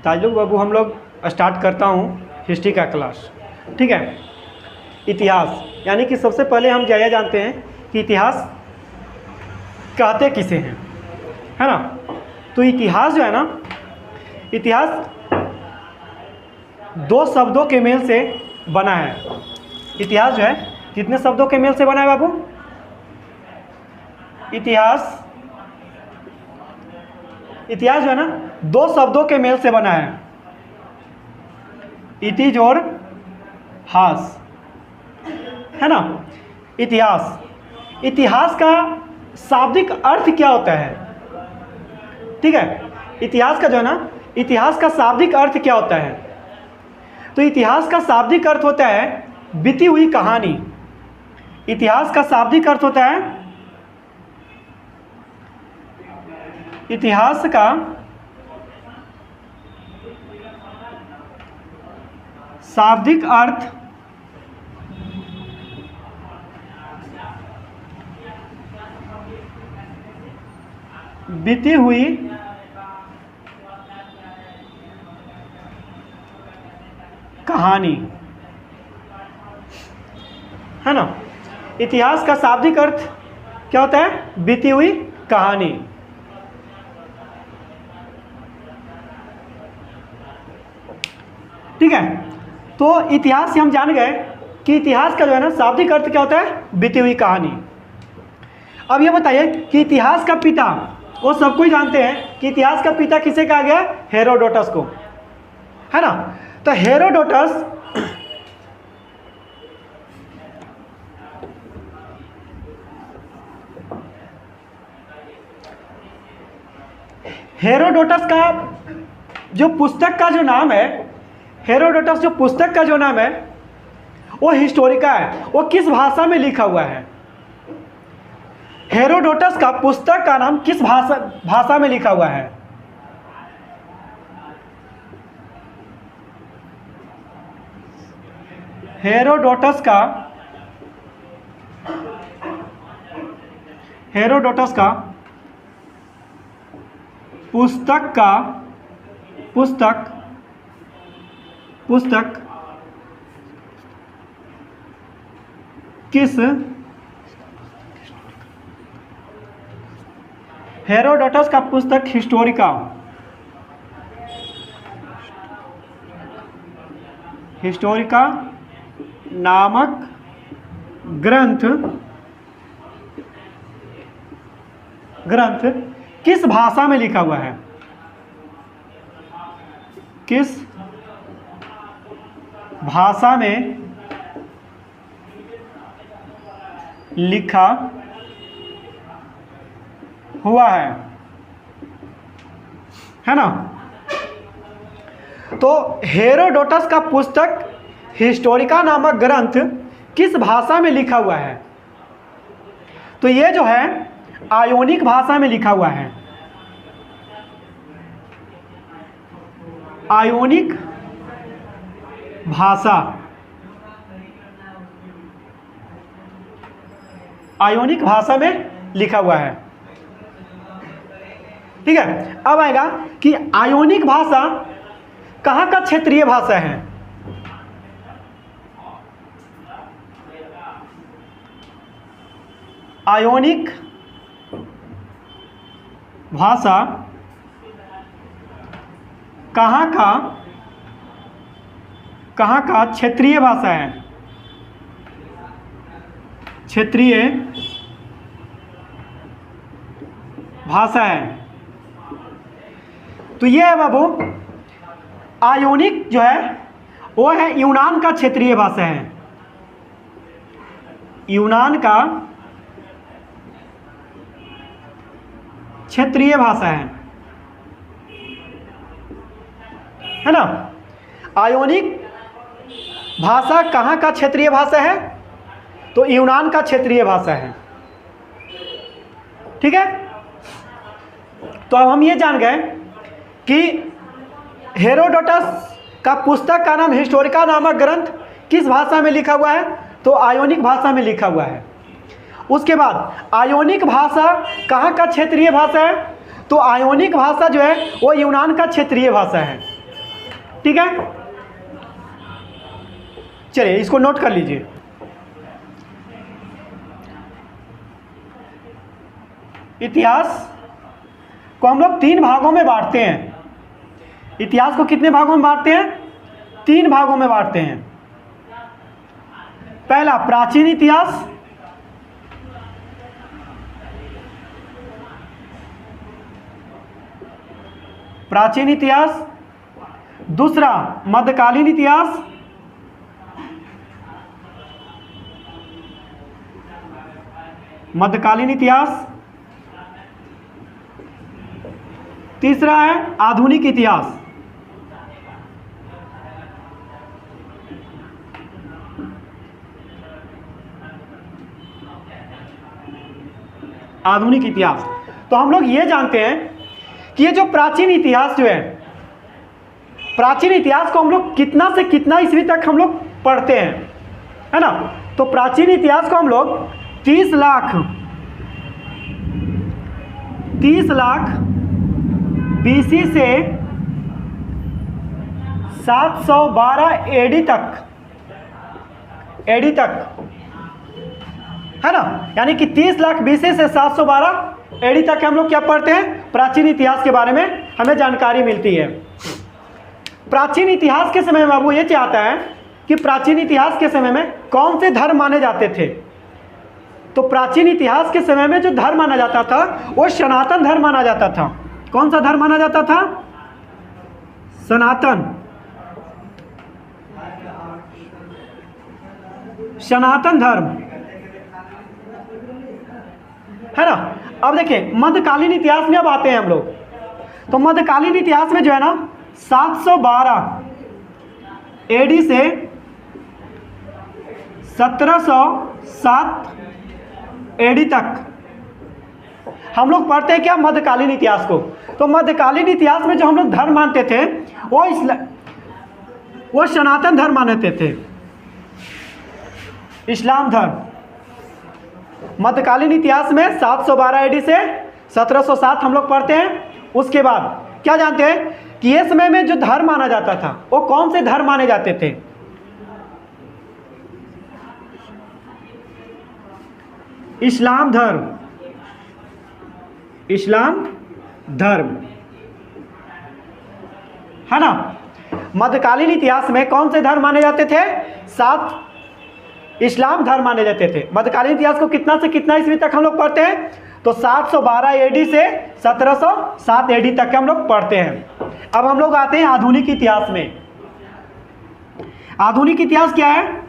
ताल्लुक बाबू हम लोग स्टार्ट करता हूँ हिस्ट्री का क्लास। ठीक है, इतिहास यानी कि सबसे पहले हम यह जानते हैं कि इतिहास कहते किसे हैं, है ना। तो इतिहास जो है ना, इतिहास दो शब्दों के मेल से बना है। इतिहास जो है कितने शब्दों के मेल से बना है बाबू? इतिहास जो है ना दो शब्दों के मेल से बना है, इतिज और हास, है ना। इतिहास का शाब्दिक अर्थ क्या होता है? ठीक है, इतिहास का जो है ना, इतिहास का शाब्दिक अर्थ क्या होता है? तो इतिहास का शाब्दिक अर्थ होता है बीती हुई कहानी। इतिहास का शाब्दिक अर्थ होता है, इतिहास का शाब्दिक अर्थ बीती हुई कहानी, है ना। इतिहास का शाब्दिक अर्थ क्या होता है? बीती हुई कहानी। ठीक है, तो इतिहास से हम जान गए कि इतिहास का जो है ना शाब्दिक अर्थ क्या होता है? बीती हुई कहानी। अब ये बताइए कि इतिहास का पिता, वो सबको ही जानते हैं कि इतिहास का पिता किसे कहा गया? हेरोडोटस को, है ना। तो हेरोडोटस का जो पुस्तक का जो नाम है, हेरोडोटस जो पुस्तक का जो नाम है वो हिस्टोरिका है। वो किस भाषा में लिखा हुआ है? हेरोडोटस का पुस्तक का नाम किस भाषा में लिखा हुआ है? हेरोडोटस का पुस्तक किस हेरोडोटस का पुस्तक हिस्टोरिका नामक ग्रंथ किस भाषा में लिखा हुआ है? किस भाषा में लिखा हुआ है ना। तो हेरोडोटस का पुस्तक हिस्टोरिका नामक ग्रंथ किस भाषा में लिखा हुआ है? तो ये जो है आयोनिक भाषा में लिखा हुआ है। आयोनिक भाषा में लिखा हुआ है। ठीक है, अब आएगा कि आयोनिक भाषा कहाँ का क्षेत्रीय भाषा है? आयोनिक भाषा कहाँ का क्षेत्रीय भाषा है? क्षेत्रीय भाषा है। तो ये है बाबू, आयोनिक जो है वो है यूनान का क्षेत्रीय भाषा है। यूनान का क्षेत्रीय भाषा है ना। आयोनिक भाषा कहाँ का क्षेत्रीय भाषा है? तो यूनान का क्षेत्रीय भाषा है। ठीक है, तो अब हम ये जान गए कि हेरोडोटस का पुस्तक का नाम हिस्टोरिका नामक ग्रंथ किस भाषा में लिखा हुआ है? तो आयोनिक भाषा में लिखा हुआ है। उसके बाद आयोनिक भाषा कहाँ का क्षेत्रीय भाषा है? तो आयोनिक भाषा जो है वो यूनान का क्षेत्रीय भाषा है। ठीक है, चलिए इसको नोट कर लीजिए। इतिहास को हम लोग 3 भागों में बांटते हैं। इतिहास को कितने भागों में बांटते हैं? 3 भागों में बांटते हैं। पहला प्राचीन इतिहास, प्राचीन इतिहास, दूसरा मध्यकालीन इतिहास, मध्यकालीन इतिहास, तीसरा है आधुनिक इतिहास। आधुनिक इतिहास। तो हम लोग ये जानते हैं कि ये जो प्राचीन इतिहास जो है, प्राचीन इतिहास को हम लोग कितना से कितना ईस्वी तक हम लोग पढ़ते हैं, है ना। तो प्राचीन इतिहास को हम लोग 30 लाख बीसी से 712 एडी तक है ना, यानी कि 30 लाख बीसी से 712 एडी तक हम लोग क्या पढ़ते हैं? प्राचीन इतिहास के बारे में हमें जानकारी मिलती है। प्राचीन इतिहास के समय में बाबू ये चाहता है कि प्राचीन इतिहास के समय में कौन से धर्म माने जाते थे। तो प्राचीन इतिहास के समय में जो धर्म माना जाता था वो सनातन धर्म माना जाता था। कौन सा धर्म माना जाता था? सनातन धर्म, है ना। अब देखिए मध्यकालीन इतिहास में अब आते हैं हम लोग। तो मध्यकालीन इतिहास में जो है ना 712 एडी से 1707 एडी तक हम लोग पढ़ते हैं क्या? मध्यकालीन इतिहास को। तो मध्यकालीन इतिहास में जो हम लोग धर्म मानते थे वो सनातन धर्म मानते थे, इस्लाम धर्म। मध्यकालीन इतिहास में 712 एडी से 1707 हम लोग पढ़ते हैं। उसके बाद क्या जानते हैं कि ये समय में जो धर्म माना जाता था वो कौन से धर्म माने जाते थे? इस्लाम धर्म, है ना। मध्यकालीन इतिहास में कौन से धर्म माने जाते थे? 7 इस्लाम धर्म माने जाते थे। मध्यकालीन इतिहास को कितना से कितना ईस्वी तक हम लोग पढ़ते हैं? तो 712 एडी से 1707 एडी तक हम लोग पढ़ते हैं। अब हम लोग आते हैं आधुनिक इतिहास में। आधुनिक इतिहास क्या है?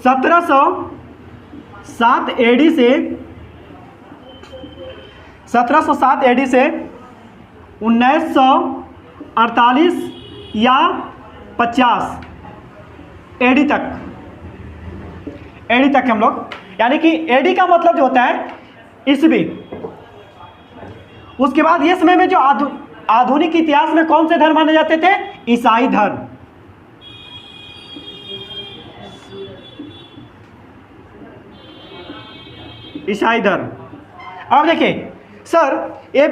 1707 एडी से 1948 या 50 एडी तक हम लोग, यानी कि एडी का मतलब जो होता है ईस्वी। उसके बाद ये समय में जो आधुनिक इतिहास में कौन से धर्म माने जाते थे? ईसाई धर्म। ईसाई धर्म। अब देखिए सर ये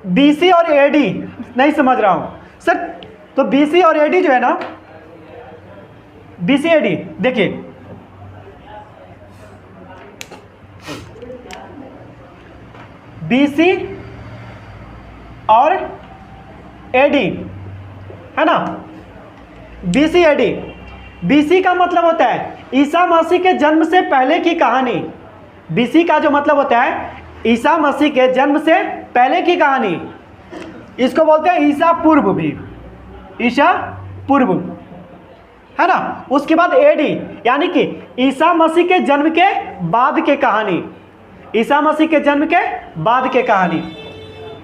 बीसी और एडी नहीं समझ रहा हूं सर। तो बीसी और एडी जो है ना, बीसी एडी देखिए बीसी और एडी, है ना। बीसी एडी, बीसी का मतलब होता है ईसा मसीह के जन्म से पहले की कहानी। बीसी का जो मतलब होता है ईसा मसीह के जन्म से पहले की कहानी। इसको बोलते हैं ईसा पूर्व भी, ईसा पूर्व, है ना। उसके बाद एडी यानी कि ईसा मसीह के जन्म के बाद के कहानी, ईसा मसीह के जन्म के बाद के कहानी,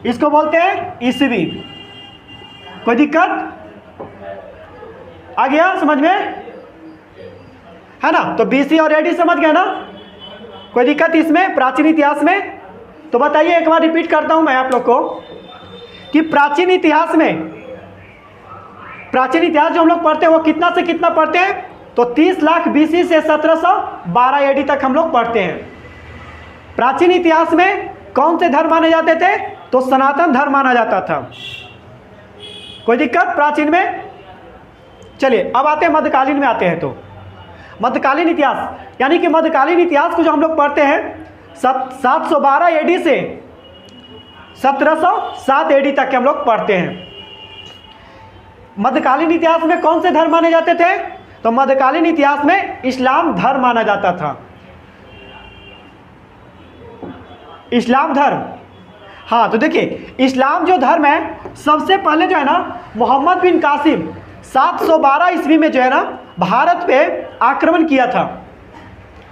इसको बोलते हैं ईसवी। कोई दिक्कत आ गया समझ में, है ना। तो बीसी और एडी समझ गए ना, कोई दिक्कत इसमें प्राचीन इतिहास में? तो बताइए, एक बार रिपीट करता हूं मैं आप लोग को कि प्राचीन इतिहास जो हम लोग पढ़ते हैं वो कितना से कितना पढ़ते हैं? तो 30 लाख बीसी से 1712 एडी तक हम लोग पढ़ते हैं। प्राचीन इतिहास में कौन से धर्म माने जाते थे? तो सनातन धर्म माना जाता था। कोई दिक्कत प्राचीन में? चलिए अब आते हैं मध्यकालीन में आते हैं। तो मध्यकालीन इतिहास यानी कि मध्यकालीन इतिहास को जो हम लोग पढ़ते हैं 712 एडी से 1707 एडी तक के हम लोग पढ़ते हैं। मध्यकालीन इतिहास में कौन से धर्म माने जाते थे? तो मध्यकालीन इतिहास में इस्लाम धर्म माना जाता था। इस्लाम धर्म, हाँ तो देखिए इस्लाम जो धर्म है सबसे पहले जो है ना मोहम्मद बिन कासिम 712 ईस्वी में जो है ना भारत पे आक्रमण किया था।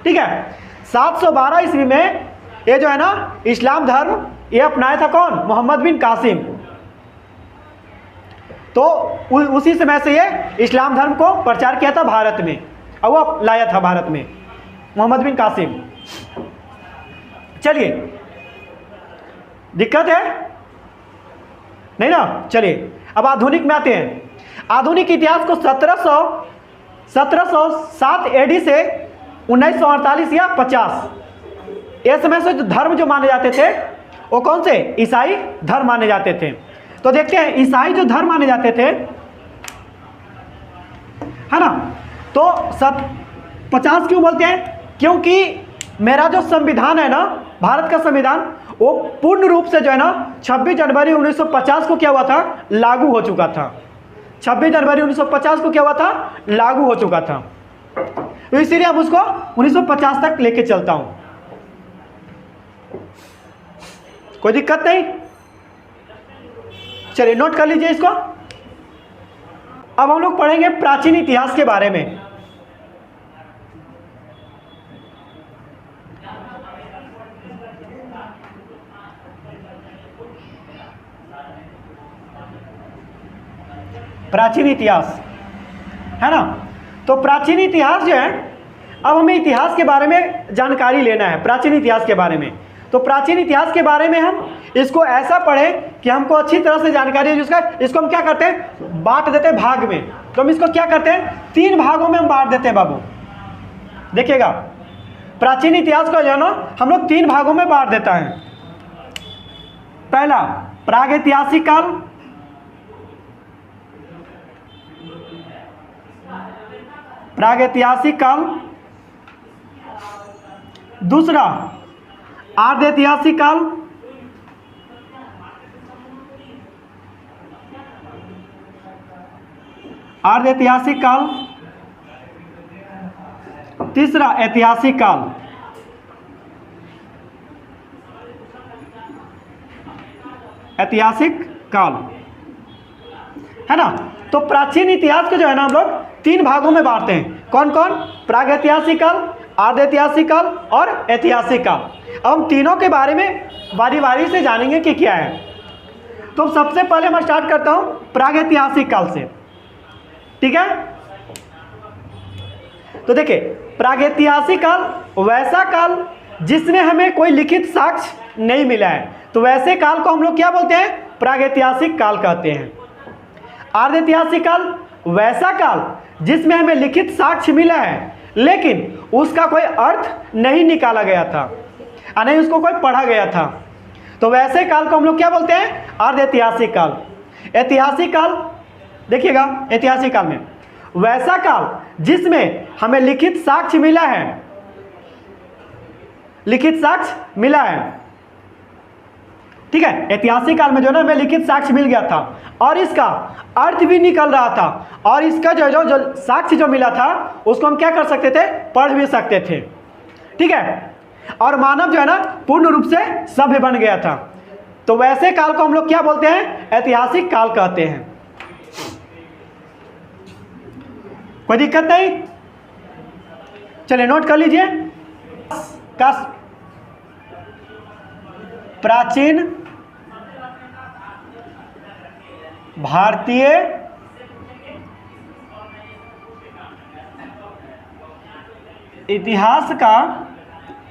ठीक है, 712 ईस्वी में ये जो है ना इस्लाम धर्म ये अपनाया था कौन? मोहम्मद बिन कासिम। तो उसी समय से ये इस्लाम धर्म को प्रचार किया था भारत में और वो लाया था भारत में मोहम्मद बिन कासिम। चलिए, दिक्कत है नहीं ना? चलिए अब आधुनिक में आते हैं। आधुनिक इतिहास को 1707 एडी से 1948 या 50 इस समय से जो धर्म जो माने जाते थे वो कौन से? ईसाई धर्म माने जाते थे। तो देखते हैं ईसाई जो धर्म माने जाते थे है ना, तो 50 क्यों बोलते हैं? क्योंकि मेरा जो संविधान है ना, भारत का संविधान, वो पूर्ण रूप से जो है ना 26 जनवरी 1950 को क्या हुआ था? लागू हो चुका था। 26 जनवरी 1950 को क्या हुआ था? लागू हो चुका था। तो इसीलिए अब उसको 1950 तक लेके चलता हूं। कोई दिक्कत नहीं? चलिए नोट कर लीजिए इसको। अब हम लोग पढ़ेंगे प्राचीन इतिहास के बारे में। प्राचीन इतिहास है ना, तो प्राचीन इतिहास जो है, अब हमें इतिहास के बारे में जानकारी लेना है। प्राचीन इतिहास के बारे में, तो प्राचीन इतिहास के बारे में हम इसको ऐसा पढ़ें कि हमको अच्छी तरह से जानकारी है जिसका, इसको हम क्या करते हैं? बांट देते हैं भाग में। तो हम इसको क्या करते हैं? 3 भागों में हम बांट देते हैं बाबू। देखिएगा प्राचीन इतिहास को जो है ना हम लोग 3 भागों में बांट देता है। पहला प्रागैतिहासिक काल, प्रागैतिहासिक काल। दूसरा आर्धैतिहासिक काल। आर्धैतिहासिक काल। तीसरा ऐतिहासिक काल। ऐतिहासिक काल है ना। तो प्राचीन इतिहास को जो है ना हम लोग 3 भागों में बांटते हैं। कौन कौन? प्रागैतिहासिक काल, आर्धैतिहासिक काल और ऐतिहासिक काल। अब हम तीनों के बारे में बारी बारी से जानेंगे कि क्या है। तो सबसे पहले मैं स्टार्ट करता हूं प्रागैतिहासिक काल से। ठीक है, तो देखिए प्रागैतिहासिक काल वैसा काल जिसमें हमें कोई लिखित साक्ष्य नहीं मिला है, तो वैसे काल को हम लोग क्या बोलते हैं? प्रागैतिहासिक काल कहते हैं। आर्धैतिहासिक काल वैसा काल जिसमें हमें लिखित साक्ष्य मिला है लेकिन उसका कोई अर्थ नहीं निकाला गया था, नहीं उसको कोई पढ़ा गया था, तो वैसे काल को हम लोग क्या बोलते हैं? आर्धैतिहासिक काल। ऐतिहासिक काल, देखिएगा ऐतिहासिक काल में वैसा काल जिसमें हमें लिखित साक्ष्य मिला है, लिखित साक्ष्य मिला है। ठीक है, ऐतिहासिक काल में जो ना हमें लिखित साक्ष्य मिल गया था और इसका अर्थ भी निकल रहा था और इसका जो साक्ष्य जो मिला था उसको हम क्या कर सकते थे? पढ़ भी सकते थे। ठीक है, और मानव जो है ना पूर्ण रूप से सभ्य बन गया था, तो वैसे काल को हम लोग क्या बोलते हैं? ऐतिहासिक काल कहते हैं। कोई दिक्कत नहीं? चलिए नोट कर लीजिए। का प्राचीन भारतीय इतिहास का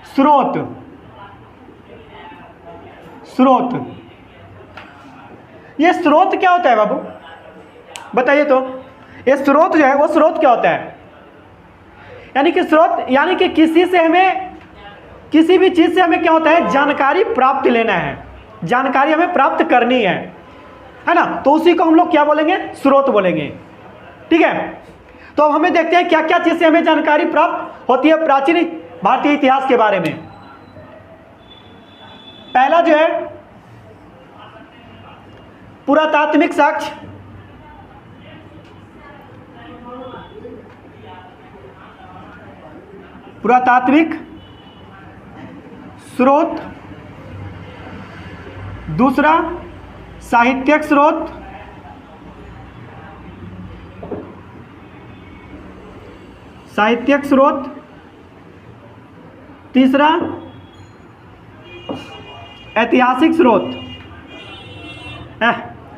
स्रोत ये स्रोत क्या होता है बाबू? बताइए तो। ये स्रोत जो है वो स्रोत क्या होता है? यानी कि स्रोत यानी कि किसी से हमें, किसी भी चीज से हमें क्या होता है? जानकारी प्राप्त लेना है, जानकारी हमें प्राप्त करनी है। है ना, तो उसी को हम लोग क्या बोलेंगे, स्रोत बोलेंगे। ठीक है, तो अब हमें देखते हैं क्या क्या चीज से हमें जानकारी प्राप्त होती है प्राचीन भारतीय इतिहास के बारे में। पहला जो है पुरातात्विक साक्ष्य। पुरातात्विक स्रोत। दूसरा साहित्यिक स्रोत। साहित्यिक स्रोत। तीसरा ऐतिहासिक स्रोत,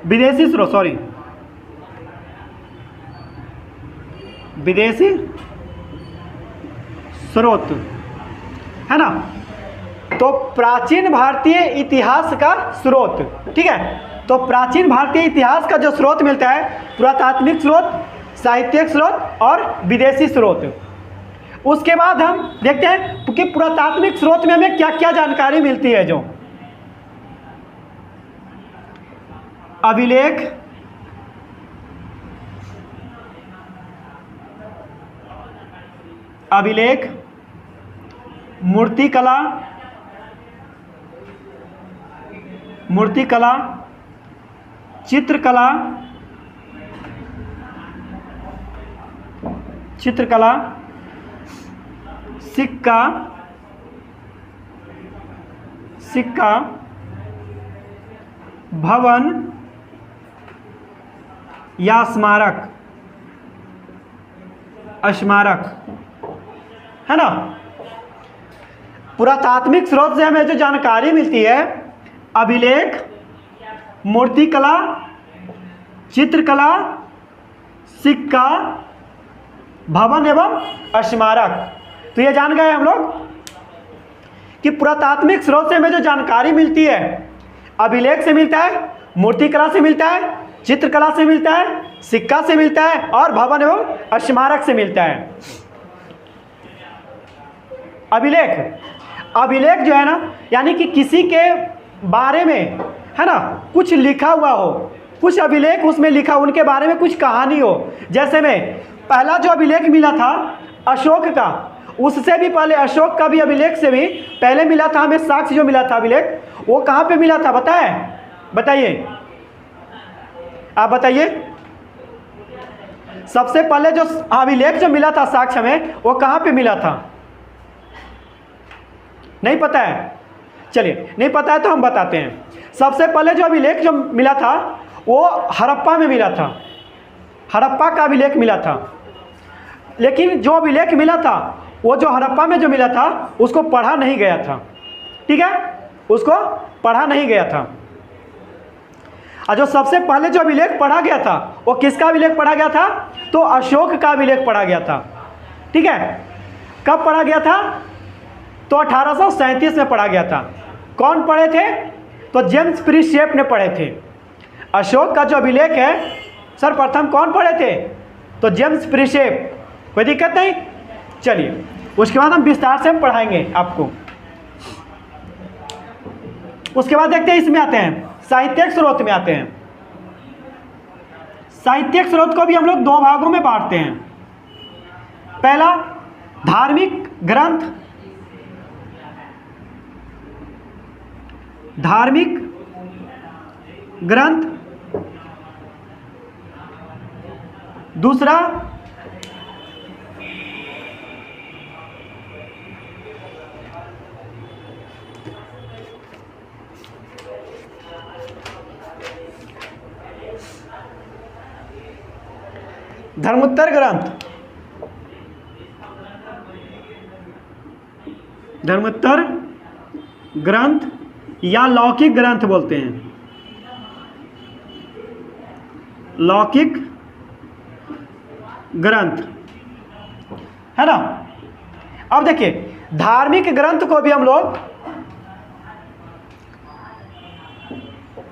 विदेशी स्रोत, सॉरी विदेशी स्रोत, है ना। तो प्राचीन भारतीय इतिहास का स्रोत, ठीक है, तो प्राचीन भारतीय इतिहास का जो स्रोत मिलता है, पुरातात्विक स्रोत, साहित्यिक स्रोत और विदेशी स्रोत। उसके बाद हम देखते हैं कि पुरातात्विक स्रोत में हमें क्या क्या जानकारी मिलती है। जो अभिलेख, अभिलेख, मूर्तिकला, मूर्तिकला, चित्रकला, चित्रकला, सिक्का, सिक्का, भवन या स्मारक, स्मारक, है ना। पुरातात्विक स्रोत से हमें जो जानकारी मिलती है, अभिलेख, मूर्तिकला, चित्रकला, सिक्का, भवन एवं स्मारक। तो ये जान गए हम लोग कि पुरातात्विक स्रोत से हमें जो जानकारी मिलती है, अभिलेख से मिलता है, मूर्तिकला से मिलता है, चित्रकला से मिलता है, सिक्का से मिलता है और भवन एवं स्मारक से मिलता है। अभिलेख, अभिलेख जो है ना, यानी कि किसी के बारे में, है ना, कुछ लिखा हुआ हो, कुछ अभिलेख उसमें लिखा, उनके बारे में कुछ कहानी हो। जैसे में पहला जो अभिलेख मिला था अशोक का, उससे भी पहले अशोक का भी अभिलेख से भी पहले मिला था हमें साक्ष्य जो मिला था अभिलेख, वो कहाँ पे मिला था बताए, बताइए, आप बताइए। सबसे पहले जो अभिलेख जो मिला था साक्ष्य में, वो कहाँ पे मिला था, नहीं पता है? चलिए, नहीं पता है तो हम बताते हैं। सबसे पहले जो अभिलेख जो मिला था वो हड़प्पा में मिला था, हड़प्पा का अभिलेख मिला था। लेकिन जो अभिलेख मिला था वो जो हड़प्पा में जो मिला था उसको पढ़ा नहीं गया था, ठीक है, उसको पढ़ा नहीं गया था। और जो सबसे पहले जो अभिलेख पढ़ा गया था वो किसका अभिलेख पढ़ा गया था, तो अशोक का अभिलेख पढ़ा गया था, ठीक है। कब पढ़ा गया था, तो 1837 में पढ़ा गया था। कौन पढ़े थे, तो जेम्स प्रिंसेप ने पढ़े थे। अशोक का जो अभिलेख है सर्वप्रथम कौन पढ़े थे, तो जेम्स प्रिंसेप। कोई दिक्कत नहीं, चलिए उसके बाद हम विस्तार से हम पढ़ाएंगे आपको। उसके बाद देखते हैं, इसमें आते हैं साहित्यिक स्रोत में आते हैं। साहित्यिक स्रोत को भी हम लोग दो भागों में बांटते हैं। पहला धार्मिक ग्रंथ, धार्मिक ग्रंथ। दूसरा धर्मोत्तर ग्रंथ, धर्मोत्तर ग्रंथ या लौकिक ग्रंथ बोलते हैं, लौकिक ग्रंथ, है ना। अब देखिए धार्मिक ग्रंथ को भी हम लोग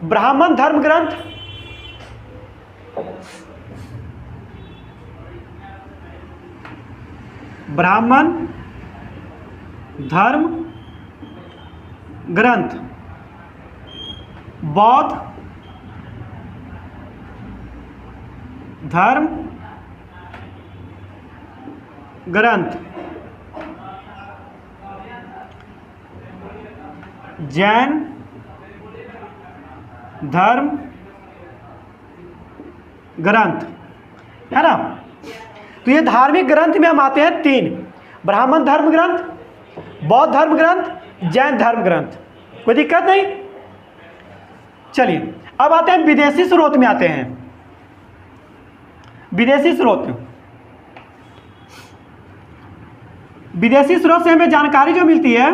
ब्राह्मण धर्म ग्रंथ, ब्राह्मण धर्म ग्रंथ, बौद्ध धर्म ग्रंथ, जैन धर्म ग्रंथ, है ना। तो ये धार्मिक ग्रंथ में हम आते हैं 3, ब्राह्मण धर्म ग्रंथ, बौद्ध धर्म ग्रंथ, जैन धर्म ग्रंथ। कोई दिक्कत नहीं। चलिए अब आते हैं विदेशी स्रोत में आते हैं। विदेशी स्रोत, विदेशी स्रोत से हमें जानकारी जो मिलती है,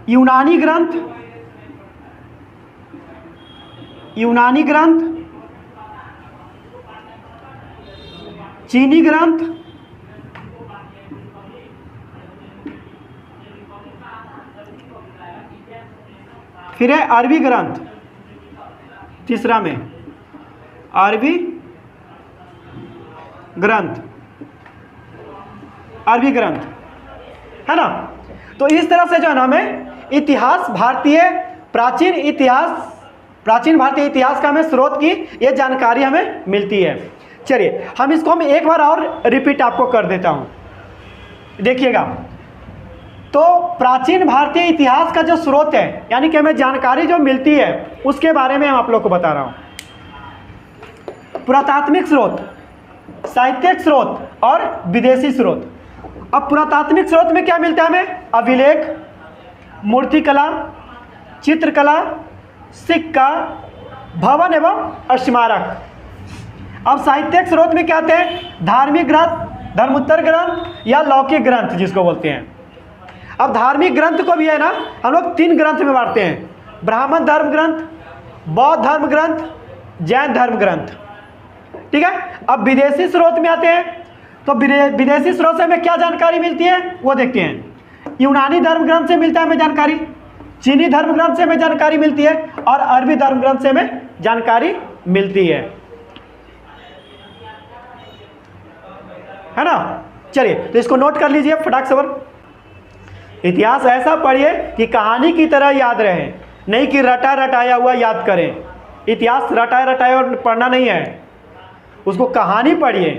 यूनानी ग्रंथ, यूनानी ग्रंथ, चीनी ग्रंथ, फिर है अरबी ग्रंथ, तीसरा में अरबी ग्रंथ, अरबी ग्रंथ, है ना। तो इस तरह से जो है ना हमें इतिहास, भारतीय प्राचीन इतिहास, प्राचीन भारतीय इतिहास का हमें स्रोत की ये जानकारी हमें मिलती है। चलिए हम इसको हम एक बार और रिपीट आपको कर देता हूँ, देखिएगा। तो प्राचीन भारतीय इतिहास का जो स्रोत है, यानी कि हमें जानकारी जो मिलती है, उसके बारे में हम आप लोग को बता रहा हूँ। पुरातात्विक स्रोत, साहित्यिक स्रोत और विदेशी स्रोत। अब पुरातात्विक स्रोत में क्या मिलता है हमें? अभिलेख, मूर्तिकला, चित्रकला, सिक्का, भवन एवं स्मारक। अब साहित्यिक स्रोत में क्या आते हैं? धार्मिक ग्रंथ, धर्मोत्तर ग्रंथ या लौकिक ग्रंथ जिसको बोलते हैं। अब धार्मिक ग्रंथ को भी है ना हम लोग 3 ग्रंथ में बांटते हैं, ब्राह्मण धर्म ग्रंथ, बौद्ध धर्म ग्रंथ, जैन धर्म ग्रंथ, ठीक है। अब विदेशी स्रोत में आते हैं, तो विदेशी स्रोत से हमें क्या जानकारी मिलती है वो देखते हैं। यूनानी धर्म ग्रंथ से मिलता है हमें जानकारी, चीनी धर्म ग्रंथ से हमें जानकारी मिलती है और अरबी धर्म ग्रंथ से हमें जानकारी मिलती है ना। चलिए तो इसको नोट कर लीजिए फटाक से। इतिहास ऐसा पढ़िए कि कहानी की तरह याद रहे, नहीं कि रटा रटाया हुआ याद करें। इतिहास रटाया रटाया और पढ़ना नहीं है, उसको कहानी पढ़िए,